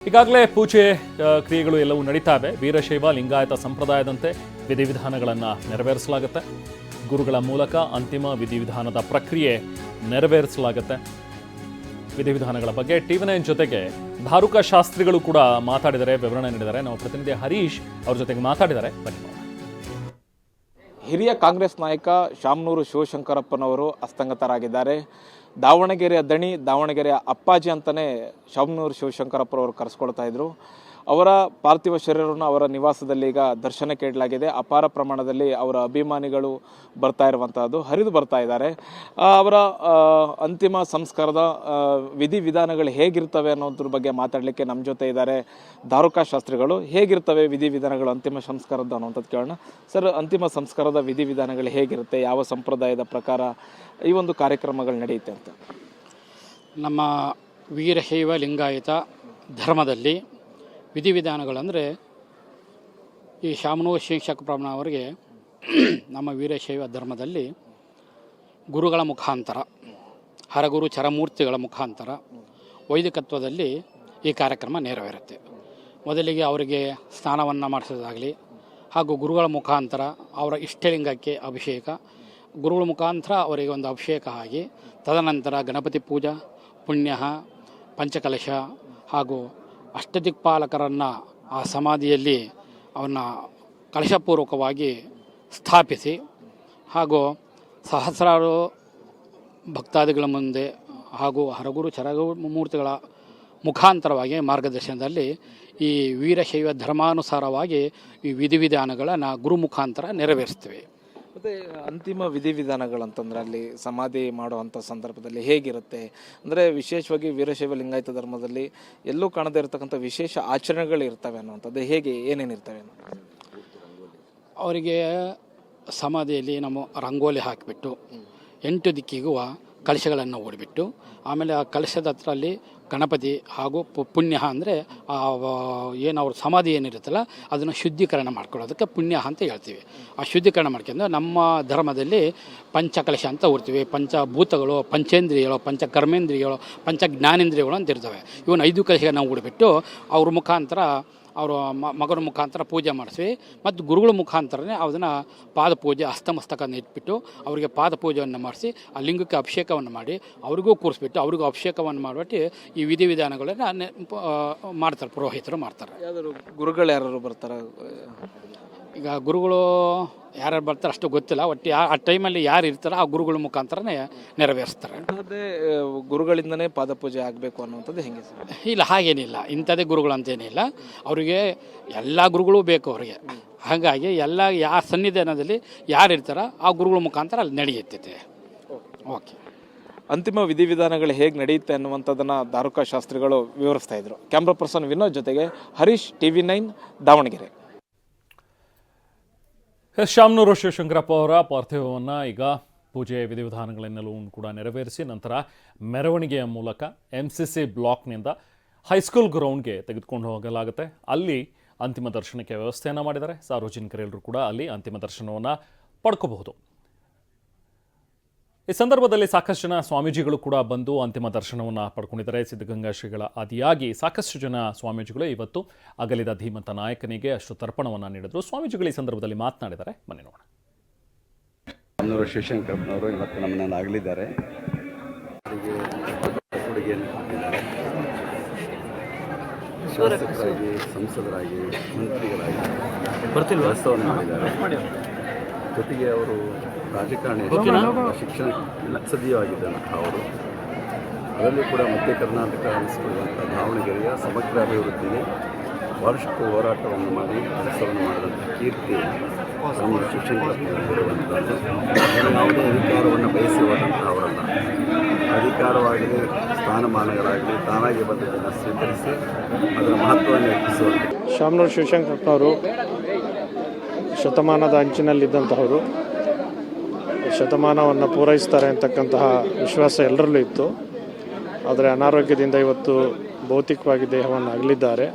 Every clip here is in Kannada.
ಈಗಾಗಲೇ ಪೂಜೆ ಕ್ರಿಯೆಗಳು ಎಲ್ಲವೂ ನಡೀತಾ ಇವೆ. ವೀರಶೈವ ಲಿಂಗಾಯತ ಸಂಪ್ರದಾಯದಂತೆ ವಿಧಿವಿಧಾನಗಳನ್ನು ನೆರವೇರಿಸಲಾಗುತ್ತೆ. ಗುರುಗಳ ಮೂಲಕ ಅಂತಿಮ ವಿಧಿವಿಧಾನದ ಪ್ರಕ್ರಿಯೆ ನೆರವೇರಿಸಲಾಗುತ್ತೆ. ವಿಧಿವಿಧಾನಗಳ ಬಗ್ಗೆ TV9 ಜೊತೆಗೆ ಧಾರುಕ ಶಾಸ್ತ್ರಿಗಳು ಕೂಡ ಮಾತಾಡಿದರೆ, ವಿವರಣೆ ನೀಡಿದ್ದಾರೆ. ನಾವು ಪ್ರತಿನಿಧಿ ಹರೀಶ್ ಅವ್ರ ಜೊತೆಗೆ ಮಾತಾಡಿದ್ದಾರೆ. ಬನ್ನಿ. ಹಿರಿಯ ಕಾಂಗ್ರೆಸ್ ನಾಯಕ ಶಾಮನೂರು ಶಿವಶಂಕರಪ್ಪನವರು ಅಸ್ತಂಗತರಾಗಿದ್ದಾರೆ. ದಾವಣಗೆರೆಯ ದಣಿ, ದಾವಣಗೆರೆಯ ಅಪ್ಪಾಜಿ ಅಂತಲೇ ಶಾಮನೂರು ಶಿವಶಂಕರಪ್ಪನವರು ಕರೆಸ್ಕೊಳ್ತಾ ಇದ್ರು. ಅವರ ಪಾರ್ಥಿವ ಶರೀರವನ್ನು ಅವರ ನಿವಾಸದಲ್ಲಿ ಈಗ ದರ್ಶನಕ್ಕೆ ಇಡಲಾಗಿದೆ. ಅಪಾರ ಪ್ರಮಾಣದಲ್ಲಿ ಅವರ ಅಭಿಮಾನಿಗಳು ಬರ್ತಾ ಇರುವಂತಹದ್ದು, ಹರಿದು ಬರ್ತಾ ಇದ್ದಾರೆ. ಅವರ ಅಂತಿಮ ಸಂಸ್ಕಾರದ ವಿಧಿವಿಧಾನಗಳು ಹೇಗಿರ್ತವೆ ಅನ್ನೋದ್ರ ಬಗ್ಗೆ ಮಾತಾಡಲಿಕ್ಕೆ ನಮ್ಮ ಜೊತೆ ಇದ್ದಾರೆ ಧಾರುಕ ಶಾಸ್ತ್ರಿಗಳು. ಹೇಗಿರ್ತವೆ ವಿಧಿವಿಧಾನಗಳು ಅಂತಿಮ ಸಂಸ್ಕಾರದ ಅನ್ನೋಂಥದ್ದು ಕೇಳೋಣ. ಸರ್, ಅಂತಿಮ ಸಂಸ್ಕಾರದ ವಿಧಿವಿಧಾನಗಳು ಹೇಗಿರುತ್ತೆ, ಯಾವ ಸಂಪ್ರದಾಯದ ಪ್ರಕಾರ ಈ ಒಂದು ಕಾರ್ಯಕ್ರಮಗಳು ನಡೆಯುತ್ತೆ ಅಂತ? ನಮ್ಮ ವೀರಶೈವ ಲಿಂಗಾಯತ ಧರ್ಮದಲ್ಲಿ ವಿಧಿವಿಧಾನಗಳಂದರೆ ಈ ಶಾಮನೂರು ಶಿವಶಂಕರಪ್ಪನವರಿಗೆ ನಮ್ಮ ವೀರಶೈವ ಧರ್ಮದಲ್ಲಿ ಗುರುಗಳ ಮುಖಾಂತರ, ಹರಗುರು ಚರಮೂರ್ತಿಗಳ ಮುಖಾಂತರ ವೈದಿಕತ್ವದಲ್ಲಿ ಈ ಕಾರ್ಯಕ್ರಮ ನೆರವೇರುತ್ತೆ. ಮೊದಲಿಗೆ ಅವರಿಗೆ ಸ್ನಾನವನ್ನು ಮಾಡಿಸೋದಾಗಲಿ, ಹಾಗೂ ಗುರುಗಳ ಮುಖಾಂತರ ಅವರ ಇಷ್ಟಲಿಂಗಕ್ಕೆ ಅಭಿಷೇಕ, ಗುರುಗಳ ಮುಖಾಂತರ ಅವರಿಗೆ ಒಂದು ಅಭಿಷೇಕ ಆಗಿ ತದನಂತರ ಗಣಪತಿ ಪೂಜಾ, ಪುಣ್ಯ, ಪಂಚಕಲಶ ಹಾಗೂ ಅಷ್ಟದಿಕ್ಪಾಲಕರನ್ನು ಆ ಸಮಾಧಿಯಲ್ಲಿ ಅವನ್ನ ಕಲಶಪೂರ್ವಕವಾಗಿ ಸ್ಥಾಪಿಸಿ, ಹಾಗೂ ಸಹಸ್ರಾರು ಭಕ್ತಾದಿಗಳ ಮುಂದೆ ಹಾಗೂ ಹರಗುರು ಚರಮೂರ್ತಿಗಳ ಮುಖಾಂತರವಾಗಿ ಮಾರ್ಗದರ್ಶನದಲ್ಲಿ ಈ ವೀರಶೈವ ಧರ್ಮಾನುಸಾರವಾಗಿ ಈ ವಿಧಿವಿಧಾನಗಳನ್ನು ಗುರು ಮುಖಾಂತರ ನೆರವೇರಿಸ್ತೀವಿ. ಮತ್ತು ಅಂತಿಮ ವಿಧಿವಿಧಾನಗಳಂತಂದ್ರೆ ಅಲ್ಲಿ ಸಮಾಧಿ ಮಾಡುವಂಥ ಸಂದರ್ಭದಲ್ಲಿ ಹೇಗಿರುತ್ತೆ ಅಂದರೆ, ವಿಶೇಷವಾಗಿ ವೀರಶೈವ ಲಿಂಗಾಯತ ಧರ್ಮದಲ್ಲಿ ಎಲ್ಲೂ ಕಾಣದೇ ಇರತಕ್ಕಂಥ ವಿಶೇಷ ಆಚರಣೆಗಳು ಇರ್ತವೆ ಅನ್ನುವಂಥದ್ದು ಹೇಗೆ, ಏನೇನಿರ್ತವೆ? ಅವರಿಗೆ ಸಮಾಧಿಯಲ್ಲಿ ನಾವು ರಂಗೋಲಿ ಹಾಕಿಬಿಟ್ಟು 8 ದಿಕ್ಕಿಗೂ ಕಲಶಗಳನ್ನು ಓಡಿಬಿಟ್ಟು, ಆಮೇಲೆ ಆ ಕಲಶದ ಹತ್ರ ಅಲ್ಲಿ ಗಣಪತಿ ಹಾಗೂ ಪುಣ್ಯ ಅಂದರೆ ಏನು ಅವ್ರ ಸಮಾಧಿ ಏನಿರುತ್ತಲ್ಲ ಅದನ್ನು ಶುದ್ಧೀಕರಣ ಮಾಡ್ಕೊಳ್ಳೋದಕ್ಕೆ ಪುಣ್ಯ ಅಂತ ಹೇಳ್ತೀವಿ. ಆ ಶುದ್ಧೀಕರಣ ಮಾಡ್ಕೊಂಡು ನಮ್ಮ ಧರ್ಮದಲ್ಲಿ ಪಂಚಕಲಶ ಅಂತ ಓಡ್ತೀವಿ. ಪಂಚಭೂತಗಳು, ಪಂಚೇಂದ್ರಿಯಗಳು, ಪಂಚಕರ್ಮೇಂದ್ರಿಯಗಳು, ಪಂಚಜ್ಞಾನೇಂದ್ರಿಯಗಳು ಅಂತ ಇರ್ತವೆ. ಇವನು 5 ಕಲಶ ನಾವು ಓಡಿಬಿಟ್ಟು ಅವ್ರ ಮುಖಾಂತರ, ಅವರು ಮಗನ ಮುಖಾಂತರ ಪೂಜೆ ಮಾಡಿಸ್ವಿ. ಮತ್ತು ಗುರುಗಳ ಮುಖಾಂತರನೇ ಅದನ್ನು ಪಾದಪೂಜೆ, ಹಸ್ತಮಸ್ತಕವನ್ನು ಇಟ್ಬಿಟ್ಟು ಅವರಿಗೆ ಪಾದಪೂಜೆಯನ್ನು ಮಾಡಿಸಿ ಆ ಲಿಂಗಕ್ಕೆ ಅಭಿಷೇಕವನ್ನು ಮಾಡಿ ಅವ್ರಿಗೂ ಕೂರಿಸ್ಬಿಟ್ಟು ಅವ್ರಿಗೂ ಅಭಿಷೇಕವನ್ನು ಮಾಡಿಬಿಟ್ಟು ಈ ವಿಧಿವಿಧಾನಗಳನ್ನು ಮಾಡ್ತಾರೆ, ಪುರೋಹಿತರು ಮಾಡ್ತಾರೆ. ಯಾವ್ದಾದ್ರು ಗುರುಗಳು ಯಾರು ಬರ್ತಾರೆ? ಈಗ ಗುರುಗಳು ಯಾರ್ಯಾರು ಬರ್ತಾರೆ ಅಷ್ಟು ಗೊತ್ತಿಲ್ಲ. ಒಟ್ಟು ಆ ಟೈಮಲ್ಲಿ ಯಾರು ಇರ್ತಾರೋ ಆ ಗುರುಗಳ ಮುಖಾಂತರನೇ ನೆರವೇರಿಸ್ತಾರೆ. ಅದೇ ಗುರುಗಳಿಂದನೇ ಪಾದಪೂಜೆ ಆಗಬೇಕು ಅನ್ನುವಂಥದ್ದು ಹೆಂಗೆ ಸರ್? ಇಲ್ಲ, ಹಾಗೇನಿಲ್ಲ. ಇಂಥದ್ದೇ ಗುರುಗಳು ಅಂತೇನಿಲ್ಲ. ಅವರಿಗೆ ಎಲ್ಲ ಗುರುಗಳು ಬೇಕು ಅವರಿಗೆ. ಹಾಗಾಗಿ ಎಲ್ಲ ಸನ್ನಿಧಾನದಲ್ಲಿ ಯಾರು ಇರ್ತಾರೋ ಆ ಗುರುಗಳ ಮುಖಾಂತರ ಅಲ್ಲಿ ನಡೆಯುತ್ತೆ. ಓಕೆ. ಅಂತಿಮ ವಿಧಿವಿಧಾನಗಳು ಹೇಗೆ ನಡೆಯುತ್ತೆ ಅನ್ನುವಂಥದ್ದನ್ನು ಧಾರುಕ ಶಾಸ್ತ್ರಿಗಳು ವಿವರಿಸ್ತಾ ಇದ್ರು. ಕ್ಯಾಮ್ರಾ ಪರ್ಸನ್ ವಿನೋದ್ ಜೊತೆಗೆ ಹರೀಶ್, TV9 ದಾವಣಗೆರೆ. ಶಾಮನೂರು ಶಿವಶಂಕರಪ್ಪ ಅವರ ಪಾರ್ಥಿವವನ್ನು ಈಗ ಪೂಜೆ ವಿಧಿವಿಧಾನಗಳನ್ನೆಲ್ಲವೂ ಕೂಡ ನೆರವೇರಿಸಿ ನಂತರ ಮೆರವಣಿಗೆಯ ಮೂಲಕ MCC ಬ್ಲಾಕ್ನಿಂದ ಹೈಸ್ಕೂಲ್ ಗ್ರೌಂಡ್ಗೆ ತೆಗೆದುಕೊಂಡು ಹೋಗಲಾಗುತ್ತೆ. ಅಲ್ಲಿ ಅಂತಿಮ ದರ್ಶನಕ್ಕೆ ವ್ಯವಸ್ಥೆಯನ್ನು ಮಾಡಿದ್ದಾರೆ. ಸಾರ್ವಜನಿಕರೆಲ್ಲರೂ ಕೂಡ ಅಲ್ಲಿ ಅಂತಿಮ ದರ್ಶನವನ್ನು ಪಡ್ಕೋಬಹುದು. ಈ ಸಂದರ್ಭದಲ್ಲಿ ಸಾಕಷ್ಟು ಜನ ಸ್ವಾಮೀಜಿಗಳು ಕೂಡ ಬಂದು ಅಂತಿಮ ದರ್ಶನವನ್ನು ಪಡ್ಕೊಂಡಿದ್ದಾರೆ. ಸಿದ್ಧಗಂಗಾ ಶ್ರೀಗಳ ಆದಿಯಾಗಿ ಸಾಕಷ್ಟು ಜನ ಸ್ವಾಮೀಜಿಗಳು ಇವತ್ತು ಅಗಲಿದ ಧೀಮಂತ ನಾಯಕನಿಗೆ ಅಷ್ಟು ತರ್ಪಣವನ್ನು ನೀಡಿದರು. ಸ್ವಾಮೀಜಿಗಳು ಈ ಸಂದರ್ಭದಲ್ಲಿ ಮಾತನಾಡಿದ್ದಾರೆ. ಬನ್ನಿ ನೋಡೋಣ. ಶಾಮನೂರು ಶಿವಶಂಕರಪ್ಪನವರು ಇವತ್ತು ನಮ್ಮನ್ನು ಅಗಲಿದ್ದಾರೆ. ಅವರಿಗೆ ಕೊಡುಗೆಯನ್ನು ಕೊಟ್ಟಿದ್ದಾರೆ. ಶಾಸಕರಾಗಿ, ಸಂಸದರಾಗಿ, ಮಂತ್ರಿಗಳಾಗಿ ಕೆಲಸವನ್ನು ಮಾಡಿದ್ದಾರೆ. ಜೊತೆಗೆ ಅವರು ರಾಜಕಾರಣಿ, ಶಿಕ್ಷಣ ಸಜೀವಾಗಿದ್ದಾನೆ ಅವರು. ಅದರಲ್ಲಿ ಕೂಡ ಮಧ್ಯ ಕರ್ನಾಟಕ ಅನಿಸಿಕೊಳ್ಳುವಂಥ ದಾವಣಗೆರೆಯ ಸಮಗ್ರ ಅಭಿವೃದ್ಧಿಗೆ ಭಾಳಷ್ಟು ಹೋರಾಟವನ್ನು ಮಾಡಿ ಕೆಲಸವನ್ನು ಮಾಡಿದಂಥ ಕೀರ್ತಿ ನಮ್ಮ ಶಿಕ್ಷಣಗಳಿರುವಂಥದ್ದು. ಯಾವುದೇ ಅಧಿಕಾರವನ್ನು ಬಯಸಿ ಹೋದಂಥ ಅವರಲ್ಲ. ಅಧಿಕಾರವಾಗಲಿ, ಸ್ಥಾನಮಾನಗಳಾಗಲಿ ತಾನಾಗಿ ಬಂದದ್ದನ್ನು ಸ್ವೀಕರಿಸಿ ಅದರ ಮಹತ್ವವನ್ನು ಹೆಚ್ಚಿಸುವಂಥ ಶಾಮನೂರು ಶಿವಶಂಕರಪ್ಪನವರು ಶತಮಾನದ ಅಂಚಿನಲ್ಲಿದ್ದಂತಹವರು. ಶತಮಾನವನ್ನು ಪೂರೈಸ್ತಾರೆ ಅಂತಕ್ಕಂತಹ ವಿಶ್ವಾಸ ಎಲ್ಲರಲ್ಲೂ ಇತ್ತು. ಆದರೆ ಅನಾರೋಗ್ಯದಿಂದ ಇವತ್ತು ಭೌತಿಕವಾಗಿ ದೇಹವನ್ನು ಅಗಲಿದ್ದಾರೆ.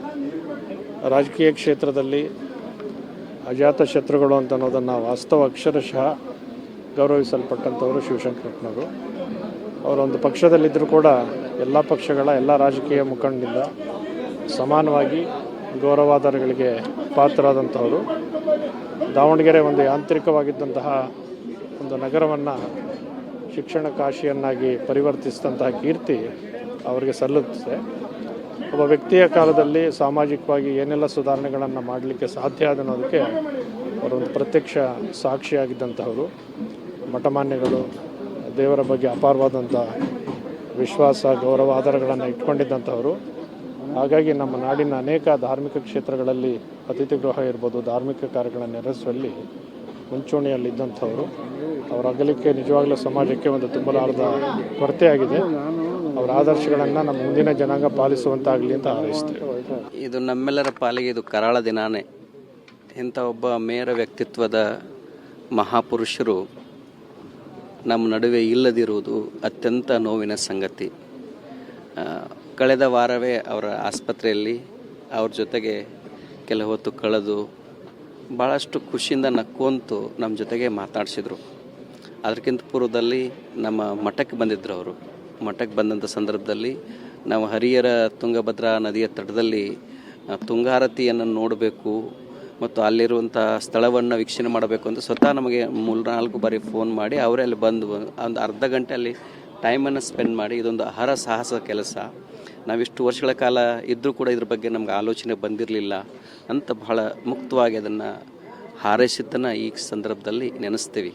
ರಾಜಕೀಯ ಕ್ಷೇತ್ರದಲ್ಲಿ ಅಜಾತ ಶತ್ರುಗಳು ಅಂತ ಅನ್ನೋದನ್ನು ವಾಸ್ತವ ಅಕ್ಷರಶಃ ಗೌರವಿಸಲ್ಪಟ್ಟಂಥವರು ಶಿವಶಂಕರಪ್ಪನವರು. ಅವರೊಂದು ಪಕ್ಷದಲ್ಲಿದ್ದರೂ ಕೂಡ ಎಲ್ಲ ಪಕ್ಷಗಳ ಎಲ್ಲ ರಾಜಕೀಯ ಮುಖಂಡರಿಂದ ಸಮಾನವಾಗಿ ಗೌರವಾಧಾರಗಳಿಗೆ ಪಾತ್ರರಾದಂಥವರು. ದಾವಣಗೆರೆ ಒಂದು ಯಾಂತ್ರಿಕವಾಗಿದ್ದಂತಹ ಒಂದು ನಗರವನ್ನು ಶಿಕ್ಷಣ ಕಾಶಿಯನ್ನಾಗಿ ಪರಿವರ್ತಿಸಿದಂತಹ ಕೀರ್ತಿ ಅವರಿಗೆ ಸಲ್ಲುತ್ತದೆ. ಒಬ್ಬ ವ್ಯಕ್ತಿಯ ಕಾಲದಲ್ಲಿ ಸಾಮಾಜಿಕವಾಗಿ ಏನೆಲ್ಲ ಸುಧಾರಣೆಗಳನ್ನು ಮಾಡಲಿಕ್ಕೆ ಸಾಧ್ಯ ಆದ ಅನ್ನೋದಕ್ಕೆ ಅವರೊಂದು ಪ್ರತ್ಯಕ್ಷ ಸಾಕ್ಷಿಯಾಗಿದ್ದಂಥವರು. ಮಠಮಾನ್ಯಗಳು ದೇವರ ಬಗ್ಗೆ ಅಪಾರವಾದಂಥ ವಿಶ್ವಾಸ, ಗೌರವ, ಆಧಾರಗಳನ್ನು ಇಟ್ಕೊಂಡಿದ್ದಂಥವರು. ಹಾಗಾಗಿ ನಮ್ಮ ನಾಡಿನ ಅನೇಕ ಧಾರ್ಮಿಕ ಕ್ಷೇತ್ರಗಳಲ್ಲಿ ಅತಿಥಿ ಗೃಹ ಇರ್ಬೋದು, ಧಾರ್ಮಿಕ ಕಾರ್ಯಗಳನ್ನು ನೆರವೇರಿಸುವಲ್ಲಿ ಮುಂಚೂಣಿಯಲ್ಲಿದ್ದಂಥವರು. ಅವರ ಅಗಲಿಕೆ ನಿಜವಾಗ್ಲೂ ಸಮಾಜಕ್ಕೆ ಒಂದು ತುಂಬಲಾರದ ಕೊರತೆಯಾಗಿದೆ. ಅವರ ಆದರ್ಶಗಳನ್ನು ನಮ್ಮ ಮುಂದಿನ ಜನಾಂಗ ಪಾಲಿಸುವಂತಾಗಲಿ ಅಂತ ಹಾರೈಸ್ತೇವೆ. ಇದು ನಮ್ಮೆಲ್ಲರ ಪಾಲಿಗೆ ಇದು ಕರಾಳ ದಿನಾನೇ. ಇಂಥ ಒಬ್ಬ ಮೇರ ವ್ಯಕ್ತಿತ್ವದ ಮಹಾಪುರುಷರು ನಮ್ಮ ನಡುವೆ ಇಲ್ಲದಿರುವುದು ಅತ್ಯಂತ ನೋವಿನ ಸಂಗತಿ. ಕಳೆದ ವಾರವೇ ಅವರ ಆಸ್ಪತ್ರೆಯಲ್ಲಿ ಅವ್ರ ಜೊತೆಗೆ ಕೆಲ ಹೊತ್ತು ಕಳೆದು ಭಾಳಷ್ಟು ಖುಷಿಯಿಂದ ನಕ್ಕೊಂತು ನಮ್ಮ ಜೊತೆಗೆ ಮಾತಾಡಿಸಿದರು. ಅದಕ್ಕಿಂತ ಪೂರ್ವದಲ್ಲಿ ನಮ್ಮ ಮಠಕ್ಕೆ ಬಂದಿದ್ದರು. ಅವರು ಮಠಕ್ಕೆ ಬಂದಂಥ ಸಂದರ್ಭದಲ್ಲಿ ನಾವು ಹರಿಹರ ತುಂಗಭದ್ರಾ ನದಿಯ ತಟದಲ್ಲಿ ತುಂಗಾರತಿಯನ್ನು ನೋಡಬೇಕು ಮತ್ತು ಅಲ್ಲಿರುವಂಥ ಸ್ಥಳವನ್ನು ವೀಕ್ಷಣೆ ಮಾಡಬೇಕು ಅಂತ ಸ್ವತಃ ನಮಗೆ 3-4 ಬಾರಿ ಫೋನ್ ಮಾಡಿ ಅವರೇ ಅಲ್ಲಿ ಬಂದು ಒಂದು ಅರ್ಧ ಗಂಟೆ ಅಲ್ಲಿ ಟೈಮನ್ನು ಸ್ಪೆಂಡ್ ಮಾಡಿ, ಇದೊಂದು ಅಹರ ಸಾಹಸ ಕೆಲಸ, ನಾವಿಷ್ಟು ವರ್ಷಗಳ ಕಾಲ ಇದ್ದರೂ ಕೂಡ ಇದ್ರ ಬಗ್ಗೆ ನಮ್ಗೆ ಆಲೋಚನೆ ಬಂದಿರಲಿಲ್ಲ ಅಂತ ಬಹಳ ಮುಕ್ತವಾಗಿ ಅದನ್ನು ಹಾರೈಸಿದ್ದನ್ನು ಈ ಸಂದರ್ಭದಲ್ಲಿ ನೆನೆಸ್ತೀವಿ.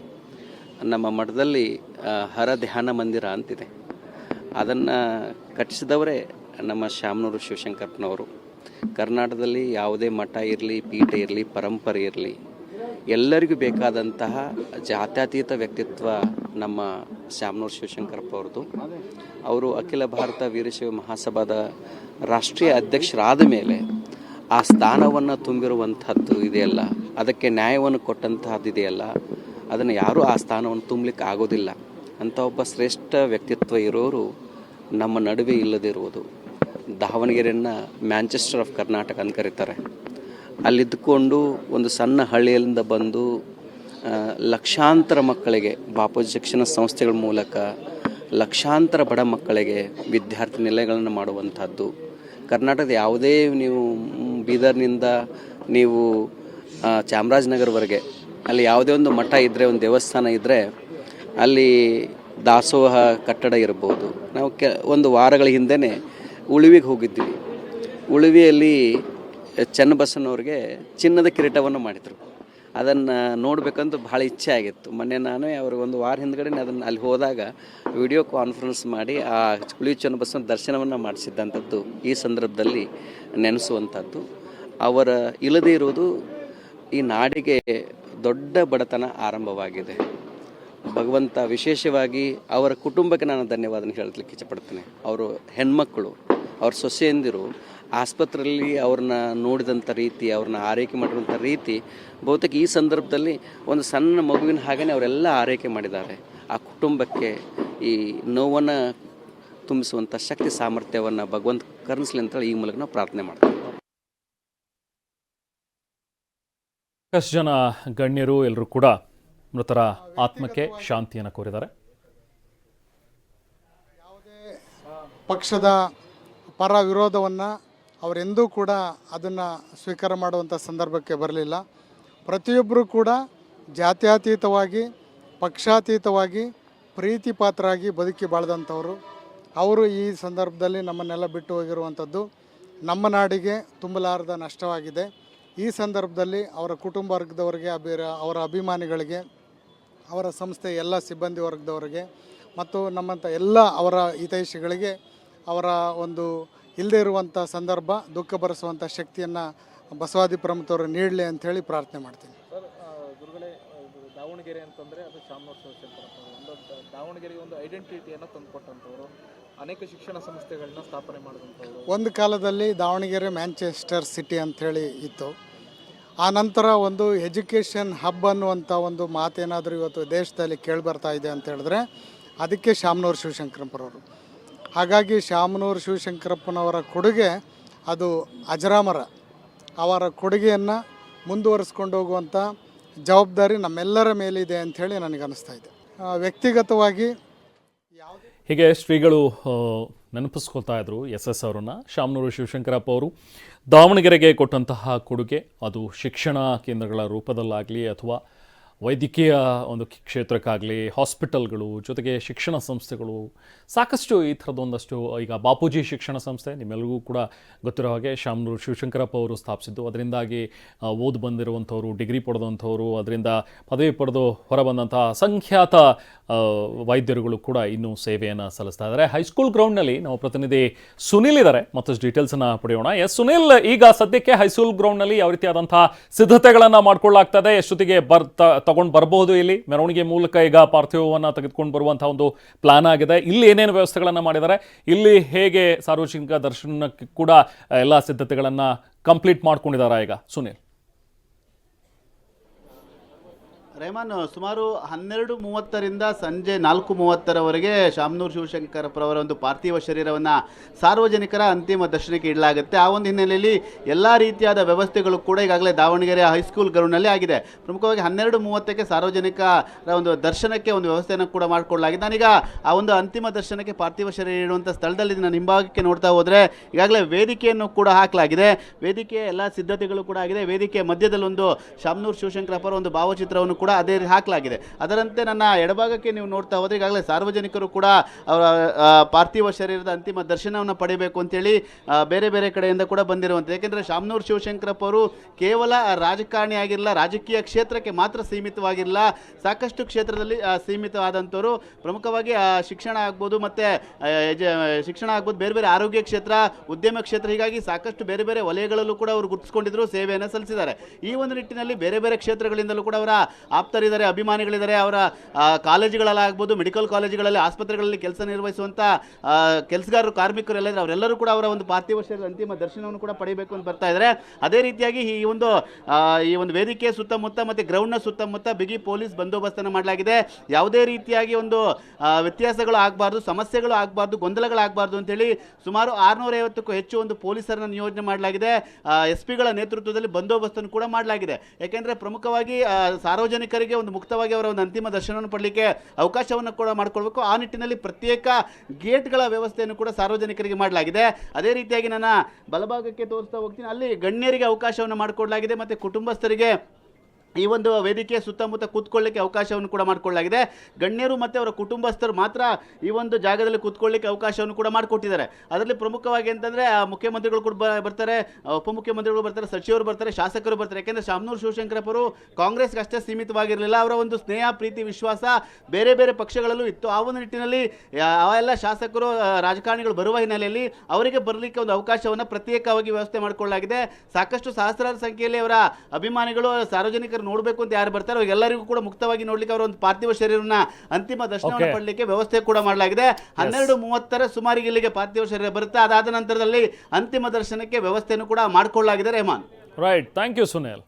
ನಮ್ಮ ಮಠದಲ್ಲಿ ಹರ ಧ್ಯಾನ ಮಂದಿರ ಅಂತಿದೆ. ಅದನ್ನು ಕಟ್ಟಿಸಿದವರೇ ನಮ್ಮ ಶಾಮನೂರು ಶಿವಶಂಕರಪ್ಪನವರು. ಕರ್ನಾಟಕದಲ್ಲಿ ಯಾವುದೇ ಮಠ ಇರಲಿ, ಪೀಠ ಇರಲಿ, ಪರಂಪರೆ ಇರಲಿ, ಎಲ್ಲರಿಗೂ ಬೇಕಾದಂತಹ ಜಾತ್ಯತೀತ ವ್ಯಕ್ತಿತ್ವ ನಮ್ಮ ಶಾಮನೂರು ಶಿವಶಂಕರಪ್ಪ ಅವ್ರದ್ದು. ಅವರು ಅಖಿಲ ಭಾರತ ವೀರಶೈವ ಮಹಾಸಭಾದ ರಾಷ್ಟ್ರೀಯ ಅಧ್ಯಕ್ಷರಾದ ಮೇಲೆ ಆ ಸ್ಥಾನವನ್ನು ತುಂಬಿರುವಂಥದ್ದು ಇದೆಯಲ್ಲ, ಅದಕ್ಕೆ ನ್ಯಾಯವನ್ನು ಕೊಟ್ಟಂತಹದ್ದು ಇದೆಯಲ್ಲ, ಅದನ್ನು ಯಾರೂ ಆ ಸ್ಥಾನವನ್ನು ತುಂಬಲಿಕ್ಕೆ ಆಗೋದಿಲ್ಲ. ಅಂಥ ಒಬ್ಬ ಶ್ರೇಷ್ಠ ವ್ಯಕ್ತಿತ್ವ ಇರೋರು ನಮ್ಮ ನಡುವೆ ಇಲ್ಲದಿರುವುದು. ದಾವಣಗೆರೆಯನ್ನು ಮ್ಯಾಂಚೆಸ್ಟರ್ ಆಫ್ ಕರ್ನಾಟಕ ಅಂತ ಕರೀತಾರೆ. ಅಲ್ಲಿದ್ದುಕೊಂಡು ಒಂದು ಸಣ್ಣ ಹಳ್ಳಿಯಿಂದ ಬಂದು ಲಕ್ಷಾಂತರ ಮಕ್ಕಳಿಗೆ ಬಾಪೂಜಿ ಶಿಕ್ಷಣ ಸಂಸ್ಥೆಗಳ ಮೂಲಕ ಲಕ್ಷಾಂತರ ಬಡ ಮಕ್ಕಳಿಗೆ ವಿದ್ಯಾರ್ಥಿ ನಿಲಯಗಳನ್ನು ಮಾಡುವಂಥದ್ದು. ಕರ್ನಾಟಕದ ಯಾವುದೇ ನೀವು ಬೀದರ್ನಿಂದ ನೀವು ಚಾಮರಾಜನಗರವರೆಗೆ ಅಲ್ಲಿ ಯಾವುದೇ ಒಂದು ಮಠ ಇದ್ದರೆ, ಒಂದು ದೇವಸ್ಥಾನ ಇದ್ದರೆ, ಅಲ್ಲಿ ದಾಸೋಹ ಕಟ್ಟಡ ಇರ್ಬೋದು. ನಾವು ಒಂದು ವಾರಗಳ ಹಿಂದೆ ಉಳುವಿಗೆ ಹೋಗಿದ್ವಿ. ಉಳುವಿಯಲ್ಲಿ ಚನ್ನಬಸವನವ್ರಿಗೆ ಚಿನ್ನದ ಕಿರೀಟವನ್ನು ಮಾಡಿದರು. ಅದನ್ನು ನೋಡಬೇಕಂತ ಭಾಳ ಇಚ್ಛೆ ಆಗಿತ್ತು. ಮೊನ್ನೆ ನಾನು ಅವ್ರಿಗೆ ಒಂದು ವಾರ ಹಿಂದ್ಗಡೆ ಅದನ್ನು ಅಲ್ಲಿ ಹೋದಾಗ ವಿಡಿಯೋ ಕಾನ್ಫರೆನ್ಸ್ ಮಾಡಿ ಆ ಉಳುವಿ ಚನ್ನಬಸವನ ದರ್ಶನವನ್ನು ಮಾಡಿಸಿದ್ದಂಥದ್ದು ಈ ಸಂದರ್ಭದಲ್ಲಿ ನೆನೆಸುವಂಥದ್ದು. ಅವರ ಇಲ್ಲದೇ ಇರುವುದು ಈ ನಾಡಿಗೆ ದೊಡ್ಡ ಬಡತನ ಆರಂಭವಾಗಿದೆ. ಭಗವಂತ ವಿಶೇಷವಾಗಿ ಅವರ ಕುಟುಂಬಕ್ಕೆ ನಾನು ಧನ್ಯವಾದನ ಹೇಳಲಿಕ್ಕೆ ಇಷ್ಟಪಡ್ತೇನೆ. ಅವರು ಹೆಣ್ಮಕ್ಕಳು, ಅವ್ರ ಸೊಸೆಯಂದಿರು ಆಸ್ಪತ್ರೆಯಲ್ಲಿ ಅವ್ರನ್ನ ನೋಡಿದಂಥ ರೀತಿ, ಅವ್ರನ್ನ ಆರೈಕೆ ಮಾಡಿರುವಂಥ ರೀತಿ ಬಹುತೇಕ ಈ ಸಂದರ್ಭದಲ್ಲಿ ಒಂದು ಸಣ್ಣ ಮಗುವಿನ ಹಾಗೆಯೇ ಅವರೆಲ್ಲ ಆರೈಕೆ ಮಾಡಿದ್ದಾರೆ. ಆ ಕುಟುಂಬಕ್ಕೆ ಈ ನೋವನ್ನು ತುಂಬಿಸುವಂಥ ಶಕ್ತಿ ಸಾಮರ್ಥ್ಯವನ್ನು ಭಗವಂತ ಕರುಣಿಸಲಿ ಅಂತ ಈ ಮೂಲಕ ನಾವು ಪ್ರಾರ್ಥನೆ ಮಾಡ್ತೀವಿ. ಸಾಕಷ್ಟು ಜನ ಗಣ್ಯರು ಎಲ್ಲರೂ ಕೂಡ ಮೃತರ ಆತ್ಮಕ್ಕೆ ಶಾಂತಿಯನ್ನು ಕೋರಿದ್ದಾರೆ. ಯಾವುದೇ ಪಕ್ಷದ ಪರ ವಿರೋಧವನ್ನು ಅವರೆಂದೂ ಕೂಡ ಅದನ್ನು ಸ್ವೀಕಾರ ಮಾಡುವಂಥ ಸಂದರ್ಭಕ್ಕೆ ಬರಲಿಲ್ಲ. ಪ್ರತಿಯೊಬ್ಬರೂ ಕೂಡ ಜಾತ್ಯತೀತವಾಗಿ, ಪಕ್ಷಾತೀತವಾಗಿ, ಪ್ರೀತಿ ಪಾತ್ರರಾಗಿ ಬದುಕಿ ಬಾಳ್ದಂಥವರು. ಅವರು ಈ ಸಂದರ್ಭದಲ್ಲಿ ನಮ್ಮನ್ನೆಲ್ಲ ಬಿಟ್ಟು ಹೋಗಿರುವಂಥದ್ದು ನಮ್ಮ ನಾಡಿಗೆ ತುಂಬಲಾರದ ನಷ್ಟವಾಗಿದೆ. ಈ ಸಂದರ್ಭದಲ್ಲಿ ಅವರ ಕುಟುಂಬ ವರ್ಗದವರಿಗೆ, ಅವರ ಅಭಿಮಾನಿಗಳಿಗೆ, ಅವರ ಸಂಸ್ಥೆ ಎಲ್ಲ ಸಿಬ್ಬಂದಿ ವರ್ಗದವರಿಗೆ ಮತ್ತು ನಮ್ಮಂಥ ಎಲ್ಲ ಅವರ ಹಿತೈಷಿಗಳಿಗೆ ಅವರ ಒಂದು ಇಲ್ಲದೇ ಇರುವಂಥ ಸಂದರ್ಭ ದುಃಖ ಭರಿಸುವಂಥ ಶಕ್ತಿಯನ್ನು ಬಸವಾದಿ ಪ್ರಮುಖರು ನೀಡಲಿ ಅಂಥೇಳಿ ಪ್ರಾರ್ಥನೆ ಮಾಡ್ತೀನಿ. ಸರ್, ಗುರುಗಳೇ, ದಾವಣಗೆರೆ ಅಂತಂದರೆ ಅದು ಶಾಮನೂರು ಶಿವಶಂಕರಪ್ಪ ಒಂದು ದಾವಣಗೆರೆಗೆ ಒಂದು ಐಡೆಂಟಿಟಿಯನ್ನು ತಂದುಕೊಟ್ಟಂಥವ್ರು, ಅನೇಕ ಶಿಕ್ಷಣ ಸಂಸ್ಥೆಗಳನ್ನ ಸ್ಥಾಪನೆ ಮಾಡಿದಂಥವ್ರು. ಒಂದು ಕಾಲದಲ್ಲಿ ದಾವಣಗೆರೆ ಮ್ಯಾಂಚೆಸ್ಟರ್ ಸಿಟಿ ಅಂಥೇಳಿ ಇತ್ತು. ಆ ನಂತರ ಒಂದು ಎಜುಕೇಷನ್ ಹಬ್ ಅನ್ನುವಂಥ ಒಂದು ಮಾತೇನಾದರೂ ಇವತ್ತು ದೇಶದಲ್ಲಿ ಕೇಳಿಬರ್ತಾ ಇದೆ ಅಂತ ಹೇಳಿದ್ರೆ ಅದಕ್ಕೆ ಶಾಮನೂರು ಶಿವಶಂಕರಪ್ಪನವರು. ಹಾಗಾಗಿ ಶಾಮನೂರು ಶಿವಶಂಕರಪ್ಪನವರ ಕೊಡುಗೆ ಅದು ಅಜರಾಮರ. ಅವರ ಕೊಡುಗೆಯನ್ನು ಮುಂದುವರಿಸ್ಕೊಂಡು ಹೋಗುವಂಥ ಜವಾಬ್ದಾರಿ ನಮ್ಮೆಲ್ಲರ ಮೇಲಿದೆ ಅಂಥೇಳಿ ನನಗೆ ಅನ್ನಿಸ್ತಾ ಇದೆ. ವ್ಯಕ್ತಿಗತವಾಗಿ ಹೀಗೆ ಶ್ರೀಗಳು ನೆನಪಿಸ್ಕೊಳ್ತಾ ಇದ್ರು SS ಅವರನ್ನು. ಶಾಮನೂರು ಶಿವಶಂಕರಪ್ಪ ಅವರು ದಾವಣಗೆರೆಗೆ ಕೊಟ್ಟಂತಹ ಕೊಡುಗೆ ಅದು ಶಿಕ್ಷಣ ಕೇಂದ್ರಗಳ ರೂಪದಲ್ಲಾಗಲಿ ಅಥವಾ ವೈದ್ಯಕೀಯ ಒಂದು ಕ್ಷೇತ್ರಕ್ಕಾಗಲಿ, ಹಾಸ್ಪಿಟಲ್ಗಳು, ಜೊತೆಗೆ ಶಿಕ್ಷಣ ಸಂಸ್ಥೆಗಳು ಸಾಕಷ್ಟು ಈ ಥರದೊಂದಷ್ಟು, ಈಗ ಬಾಪೂಜಿ ಶಿಕ್ಷಣ ಸಂಸ್ಥೆ ನಿಮ್ಮೆಲ್ಲರಿಗೂ ಕೂಡ ಗೊತ್ತಿರೋ ಹಾಗೆ ಶಾಮನೂರು ಶಿವಶಂಕರಪ್ಪ ಅವರು ಸ್ಥಾಪಿಸಿದ್ದು. ಅದರಿಂದಾಗಿ ಓದು ಬಂದಿರುವಂಥವ್ರು, ಡಿಗ್ರಿ ಪಡೆದಂಥವ್ರು, ಅದರಿಂದ ಪದವಿ ಪಡೆದು ಹೊರಬಂದಂಥ ಅಸಂಖ್ಯಾತ ವೈದ್ಯರುಗಳು ಕೂಡ ಇನ್ನೂ ಸೇವೆಯನ್ನು ಸಲ್ಲಿಸ್ತಾ ಇದ್ದಾರೆ. ಹೈಸ್ಕೂಲ್ ಗ್ರೌಂಡ್ನಲ್ಲಿ ನಮ್ಮ ಪ್ರತಿನಿಧಿ ಸುನಿಲ್ ಇದ್ದಾರೆ, ಮತ್ತಷ್ಟು ಡೀಟೇಲ್ಸನ್ನು ಪಡೆಯೋಣ. ಸುನಿಲ್, ಈಗ ಸದ್ಯಕ್ಕೆ ಹೈಸ್ಕೂಲ್ ಗ್ರೌಂಡ್ನಲ್ಲಿ ಯಾವ ರೀತಿಯಾದಂಥ ಸಿದ್ಧತೆಗಳನ್ನು ಮಾಡ್ಕೊಳ್ಳಾಗ್ತದೆ? ಎಷ್ಟೊತ್ತಿಗೆ ತಗೊಂಡು ಬರಬಹುದು? ಇಲ್ಲಿ ಮೆರವಣಿಗೆ ಮೂಲಕ ಈಗ ಪಾರ್ಥಿವವನ್ನು ತೆಗೆದುಕೊಂಡು ಬರುವಂಥ ಒಂದು ಪ್ಲಾನ್ ಆಗಿದೆ. ಇಲ್ಲಿ ಏನೇನು ವ್ಯವಸ್ಥೆಗಳನ್ನು ಮಾಡಿದ್ದಾರೆ? ಇಲ್ಲಿ ಹೇಗೆ ಸಾರ್ವಜನಿಕ ದರ್ಶನಕ್ಕೆ ಕೂಡ ಎಲ್ಲ ಸಿದ್ಧತೆಗಳನ್ನು ಕಂಪ್ಲೀಟ್ ಮಾಡ್ಕೊಂಡಿದ್ದಾರೆ ಈಗ ಸುನಿಲ್? ರೆಹಮಾನ್, ಸುಮಾರು 12:30ರಿಂದ ಸಂಜೆ 4:30ರವರೆಗೆ ಶಾಮನೂರು ಶಿವಶಂಕರಪ್ಪರವರ ಒಂದು ಪಾರ್ಥಿವ ಶರೀರವನ್ನು ಸಾರ್ವಜನಿಕರ ಅಂತಿಮ ದರ್ಶನಕ್ಕೆ ಇಡಲಾಗುತ್ತೆ. ಆ ಒಂದು ಹಿನ್ನೆಲೆಯಲ್ಲಿ ಎಲ್ಲ ರೀತಿಯಾದ ವ್ಯವಸ್ಥೆಗಳು ಕೂಡ ಈಗಾಗಲೇ ದಾವಣಗೆರೆ ಹೈಸ್ಕೂಲ್ ಗ್ರೌಂಡ್ನಲ್ಲಿ ಆಗಿದೆ. ಪ್ರಮುಖವಾಗಿ 12:30ಕ್ಕೆ ಸಾರ್ವಜನಿಕರ ಒಂದು ದರ್ಶನಕ್ಕೆ ಒಂದು ವ್ಯವಸ್ಥೆಯನ್ನು ಕೂಡ ಮಾಡಿಕೊಳ್ಳಲಾಗಿದೆ. ನಾನೀಗ ಆ ಒಂದು ಅಂತಿಮ ದರ್ಶನಕ್ಕೆ ಪಾರ್ಥಿವ ಶರೀರ ಇಡುವಂಥ ಸ್ಥಳದಲ್ಲಿ ನಾನು ಹಿಂಭಾಗಕ್ಕೆ ನೋಡ್ತಾ ಹೋದರೆ ಈಗಾಗಲೇ ವೇದಿಕೆಯನ್ನು ಕೂಡ ಹಾಕಲಾಗಿದೆ. ವೇದಿಕೆ ಎಲ್ಲ ಸಿದ್ಧತೆಗಳು ಕೂಡ ಆಗಿದೆ. ವೇದಿಕೆ ಮಧ್ಯದಲ್ಲಿ ಒಂದು ಶಾಮನೂರು ಶಿವಶಂಕರಪ್ಪರ ಒಂದು ಭಾವಚಿತ್ರವನ್ನು ಕೂಡ ಅದೇ ಹಾಕಲಾಗಿದೆ. ಅದರಂತೆ ನನ್ನ ಎಡಭಾಗಕ್ಕೆ ನೀವು ನೋಡ್ತಾ ಹೋದರೆ ಈಗಾಗಲೇ ಸಾರ್ವಜನಿಕರು ಕೂಡ ಅವರ ಪಾರ್ಥಿವ ಶರೀರದ ಅಂತಿಮ ದರ್ಶನವನ್ನು ಪಡೆಯಬೇಕು ಅಂತೇಳಿ ಬೇರೆ ಬೇರೆ ಕಡೆಯಿಂದ ಕೂಡ ಬಂದಿರುವಂಥದ್ದು. ಯಾಕೆಂದರೆ ಶಾಮನೂರು ಶಿವಶಂಕರಪ್ಪ ಅವರು ಕೇವಲ ರಾಜಕಾರಣಿ ಆಗಿರಲ್ಲ, ರಾಜಕೀಯ ಕ್ಷೇತ್ರಕ್ಕೆ ಮಾತ್ರ ಸೀಮಿತವಾಗಿರಲ್ಲ, ಸಾಕಷ್ಟು ಕ್ಷೇತ್ರದಲ್ಲಿ ಸೀಮಿತವಾದಂಥವರು. ಪ್ರಮುಖವಾಗಿ ಶಿಕ್ಷಣ ಆಗ್ಬೋದು, ಮತ್ತು ಶಿಕ್ಷಣ ಆಗ್ಬೋದು, ಬೇರೆ ಬೇರೆ ಆರೋಗ್ಯ ಕ್ಷೇತ್ರ, ಉದ್ಯಮ ಕ್ಷೇತ್ರ, ಹೀಗಾಗಿ ಸಾಕಷ್ಟು ಬೇರೆ ಬೇರೆ ವಲಯಗಳಲ್ಲೂ ಕೂಡ ಅವರು ಗುರುತಿಸಿಕೊಂಡಿದ್ರು, ಸೇವೆಯನ್ನು ಸಲ್ಲಿಸಿದ್ದಾರೆ. ಈ ಒಂದು ನಿಟ್ಟಿನಲ್ಲಿ ಬೇರೆ ಬೇರೆ ಕ್ಷೇತ್ರಗಳಿಂದಲೂ ಕೂಡ ಅವರ ಆಪ್ತರಿದ್ದಾರೆ, ಅಭಿಮಾನಿಗಳಿದ್ದಾರೆ. ಅವರ ಕಾಲೇಜುಗಳಲ್ಲಾಗ್ಬೋದು, ಮೆಡಿಕಲ್ ಕಾಲೇಜುಗಳಲ್ಲಿ, ಆಸ್ಪತ್ರೆಗಳಲ್ಲಿ ಕೆಲಸ ನಿರ್ವಹಿಸುವಂಥ ಕೆಲಸಗಾರರು, ಕಾರ್ಮಿಕರು ಎಲ್ಲ ಇದ್ದಾರೆ. ಅವರೆಲ್ಲರೂ ಕೂಡ ಅವರ ಒಂದು ಪಾರ್ಥಿವ ಶರೀರದ ಅಂತಿಮ ದರ್ಶನವನ್ನು ಕೂಡ ಪಡೆಯಬೇಕು ಅಂತ ಬರ್ತಾ ಇದ್ದಾರೆ. ಅದೇ ರೀತಿಯಾಗಿ ಈ ಒಂದು ವೇದಿಕೆ ಸುತ್ತಮುತ್ತ ಮತ್ತು ಗ್ರೌಂಡ್ನ ಸುತ್ತಮುತ್ತ ಬಿಗಿ ಪೊಲೀಸ್ ಬಂದೋಬಸ್ತನ್ನು ಮಾಡಲಾಗಿದೆ. ಯಾವುದೇ ರೀತಿಯಾಗಿ ಒಂದು ವ್ಯತ್ಯಾಸಗಳು ಆಗಬಾರ್ದು, ಸಮಸ್ಯೆಗಳು ಆಗಬಾರ್ದು, ಗೊಂದಲಗಳಾಗಬಾರ್ದು ಅಂತೇಳಿ ಸುಮಾರು 650ಕ್ಕೂ ಹೆಚ್ಚು ಒಂದು ಪೊಲೀಸರನ್ನು ನಿಯೋಜನೆ ಮಾಡಲಾಗಿದೆ. SP ಗಳ ನೇತೃತ್ವದಲ್ಲಿ ಬಂದೋಬಸ್ತನ್ನು ಕೂಡ ಮಾಡಲಾಗಿದೆ. ಯಾಕೆಂದರೆ ಪ್ರಮುಖವಾಗಿ ಸಾರ್ವಜನಿಕರಿಗೆ ಒಂದು ಮುಕ್ತವಾಗಿ ಅವರ ಒಂದು ಅಂತಿಮ ದರ್ಶನವನ್ನು ಪಡಲಿಕ್ಕೆ ಅವಕಾಶವನ್ನು ಕೂಡ ಮಾಡಿಕೊಳ್ಬೇಕು. ಆ ನಿಟ್ಟಿನಲ್ಲಿ ಪ್ರತ್ಯೇಕ ಗೇಟ್ಗಳ ವ್ಯವಸ್ಥೆಯನ್ನು ಕೂಡ ಸಾರ್ವಜನಿಕರಿಗೆ ಮಾಡಲಾಗಿದೆ. ಅದೇ ರೀತಿಯಾಗಿ ನನ್ನ ಬಲಭಾಗಕ್ಕೆ ತೋರಿಸ್ತಾ ಹೋಗ್ತೀನಿ, ಅಲ್ಲಿ ಗಣ್ಯರಿಗೆ ಅವಕಾಶವನ್ನು ಮಾಡಿಕೊಡಲಾಗಿದೆ ಮತ್ತು ಕುಟುಂಬಸ್ಥರಿಗೆ ಈ ಒಂದು ವೇದಿಕೆಯ ಸುತ್ತಮುತ್ತ ಕೂತ್ಕೊಳ್ಳಿಕ್ಕೆ ಅವಕಾಶವನ್ನು ಕೂಡ ಮಾಡಿಕೊಳ್ಳಲಾಗಿದೆ. ಗಣ್ಯರು ಮತ್ತು ಅವರ ಕುಟುಂಬಸ್ಥರು ಮಾತ್ರ ಈ ಒಂದು ಜಾಗದಲ್ಲಿ ಕೂತ್ಕೊಳ್ಳಿಕ್ಕೆ ಅವಕಾಶವನ್ನು ಕೂಡ ಮಾಡಿಕೊಟ್ಟಿದ್ದಾರೆ. ಅದರಲ್ಲಿ ಪ್ರಮುಖವಾಗಿ ಅಂತಂದರೆ ಮುಖ್ಯಮಂತ್ರಿಗಳು ಕೂಡ ಬರ್ತಾರೆ, ಉಪಮುಖ್ಯಮಂತ್ರಿಗಳು ಬರ್ತಾರೆ, ಸಚಿವರು ಬರ್ತಾರೆ, ಶಾಸಕರು ಬರ್ತಾರೆ. ಯಾಕೆಂದರೆ ಶಾಮನೂರು ಶಿವಶಂಕರಪ್ಪರು ಕಾಂಗ್ರೆಸ್ಗೆ ಅಷ್ಟೇ ಸೀಮಿತವಾಗಿರಲಿಲ್ಲ, ಅವರ ಒಂದು ಸ್ನೇಹ, ಪ್ರೀತಿ, ವಿಶ್ವಾಸ ಬೇರೆ ಬೇರೆ ಪಕ್ಷಗಳಲ್ಲೂ ಇತ್ತು. ಆ ಒಂದು ನಿಟ್ಟಿನಲ್ಲಿ ಅವೆಲ್ಲ ಶಾಸಕರು, ರಾಜಕಾರಣಿಗಳು ಬರುವ ಹಿನ್ನೆಲೆಯಲ್ಲಿ ಅವರಿಗೆ ಬರಲಿಕ್ಕೆ ಒಂದು ಅವಕಾಶವನ್ನು ಪ್ರತ್ಯೇಕವಾಗಿ ವ್ಯವಸ್ಥೆ ಮಾಡಿಕೊಳ್ಳಲಾಗಿದೆ. ಸಾಕಷ್ಟು ಸಹಸ್ರಾರು ಸಂಖ್ಯೆಯಲ್ಲಿ ಅವರ ಅಭಿಮಾನಿಗಳು, ಸಾರ್ವಜನಿಕರು ನೋಡಬೇಕು ಅಂತ ಯಾರು ಬರ್ತಾರೆ ಎಲ್ಲರಿಗೂ ಕೂಡ ಮುಕ್ತವಾಗಿ ನೋಡ್ಲಿಕ್ಕೆ ಅವರ ಒಂದು ಪಾರ್ಥಿವ ಶರೀರವನ್ನ ಅಂತಿಮ ದರ್ಶನವನ್ನು ಪಡಲಿಕ್ಕೆ ವ್ಯವಸ್ಥೆ ಕೂಡ ಮಾಡಲಾಗಿದೆ. 12:30ರ ಸುಮಾರಿಗೆ ಇಲ್ಲಿಗೆ ಪಾರ್ಥಿವ ಶರೀರ ಬರುತ್ತೆ. ಅದಾದ ನಂತರದಲ್ಲಿ ಅಂತಿಮ ದರ್ಶನಕ್ಕೆ ವ್ಯವಸ್ಥೆಯನ್ನು ಕೂಡ ಮಾಡಿಕೊಳ್ಳಲಾಗಿದೆ. Rehman, right, thank you Sunil.